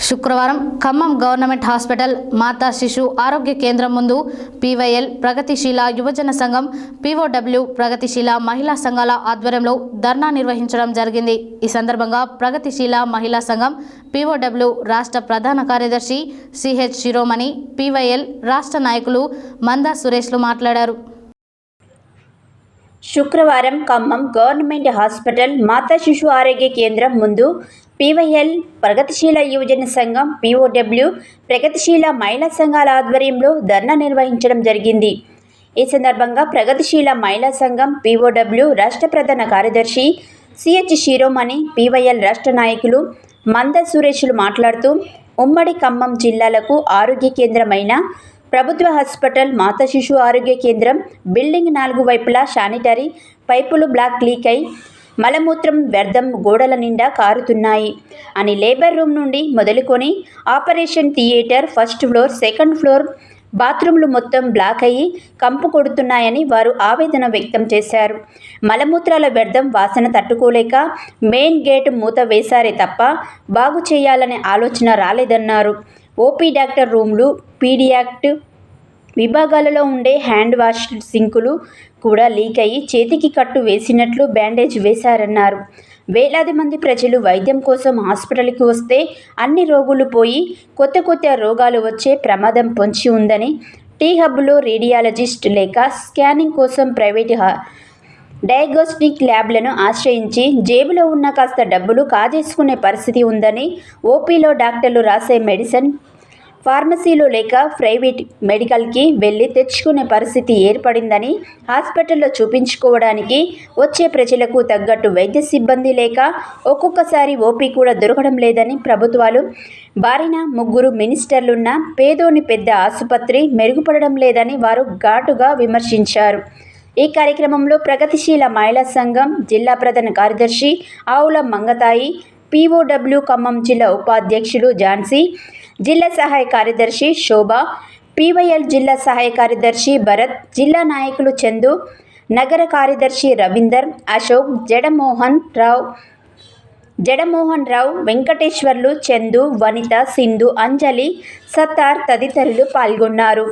శుక్రవారం Khammam government hospital మాతా శిశు ఆరోగ్య కేంద్రం ముందు పీవైఎల్ ప్రగతిశీల యువజన సంఘం, పీఓడబ్ల్యూ ప్రగతిశీల మహిళా సంఘాల ఆధ్వర్యంలో ధర్నా నిర్వహించడం జరిగింది. ఈ సందర్భంగా ప్రగతిశీల మహిళా సంఘం పీఓడబ్ల్యూ రాష్ట్ర ప్రధాన కార్యదర్శి సిహెచ్ శిరోమణి, పీవైఎల్ రాష్ట్ర నాయకులు మందా సురేష్లు మాట్లాడారు. శుక్రవారం ఖమ్మం గవర్నమెంట్ హాస్పిటల్ మాతా శిశు ఆరోగ్య కేంద్రం ముందు పీవైఎల్ ప్రగతిశీల యువజన సంఘం, పీఓడబ్ల్యూ ప్రగతిశీల మహిళా సంఘాల ఆధ్వర్యంలో ధర్నా నిర్వహించడం జరిగింది. ఈ సందర్భంగా ప్రగతిశీల మహిళా సంఘం, పీఓడబ్ల్యూ రాష్ట్ర ప్రధాన కార్యదర్శి సిహెచ్ శిరోమణి, పీవైఎల్ రాష్ట్ర నాయకులు మందా సురేష్లు మాట్లాడుతూ, ఉమ్మడి ఖమ్మం జిల్లాలకు ఆరోగ్య కేంద్రమైన ప్రభుత్వ హాస్పిటల్ మాతా శిశు ఆరోగ్య కేంద్రం బిల్డింగ్ 4 వైపులా శానిటరీ పైపులు బ్లాక్ లీక్ అయి మలమూత్రం వ్యర్థం గోడల నిండా కారుతున్నాయి అని, లేబర్ రూమ్ నుండి మొదలుకొని operation theatre first floor, second floor బాత్రూంలు మొత్తం బ్లాక్ అయ్యి కంపు కొడుతున్నాయని వారు ఆవేదన వ్యక్తం చేశారు. మలమూత్రాల వ్యర్థం వాసన తట్టుకోలేక మెయిన్ గేట్ మూత వేశారే తప్ప బాగు చేయాలనే ఆలోచన రాలేదన్నారు. ఓపీ డాక్టర్ రూమ్లు, పీడియాక్ట్ విభాగాలలో ఉండే హ్యాండ్ వాష్ సింకులు కూడా లీక్ అయ్యి చేతికి కట్టు వేసినట్లు బ్యాండేజ్ వేశారన్నారు. వేలాది మంది ప్రజలు వైద్యం కోసం హాస్పిటల్కి వస్తే అన్ని రోగులు పోయి కొత్త రోగాలు వచ్చే ప్రమాదం పొంచి ఉందని, టీ హబ్లో రేడియాలజిస్ట్ లేక స్కానింగ్ కోసం ప్రైవేట్ డయాగ్నోస్టిక్ ల్యాబ్లను ఆశ్రయించి జేబులో ఉన్న కాస్త డబ్బులు కాజేసుకునే పరిస్థితి ఉందని, ఓపీలో డాక్టర్లు రాసే మెడిసిన్ ఫార్మసీలో లేక ప్రైవేట్ మెడికల్కి వెళ్ళి తెచ్చుకునే పరిస్థితి ఏర్పడిందని, హాస్పిటల్లో చూపించుకోవడానికి వచ్చే ప్రజలకు తగ్గట్టు వైద్య సిబ్బంది లేక ఒక్కొక్కసారి ఓపీ కూడా దొరకడం లేదని, ప్రభుత్వాలు బారిన 3 మినిస్టర్లున్న పేదోని పెద్ద ఆసుపత్రి మెరుగుపడడం లేదని వారు ఘాటుగా విమర్శించారు. ఈ కార్యక్రమంలో ప్రగతిశీల మహిళా సంఘం జిల్లా ప్రధాన కార్యదర్శి ఆవుల మంగతాయి, పీఓడబ్ల్యూ ఖమ్మం జిల్లా ఉపాధ్యక్షులు ఝాన్సీ, జిల్లా సహాయ కార్యదర్శి శోభ, పీవైఎల్ జిల్లా సహాయ కార్యదర్శి భరత్, జిల్లా నాయకులు చందు, నగర కార్యదర్శి రవీందర్, అశోక్, జడమోహన్ రావు, వెంకటేశ్వర్లు, చందు, వనిత, సింధు, అంజలి, సత్తార్ తదితరులు పాల్గొన్నారు.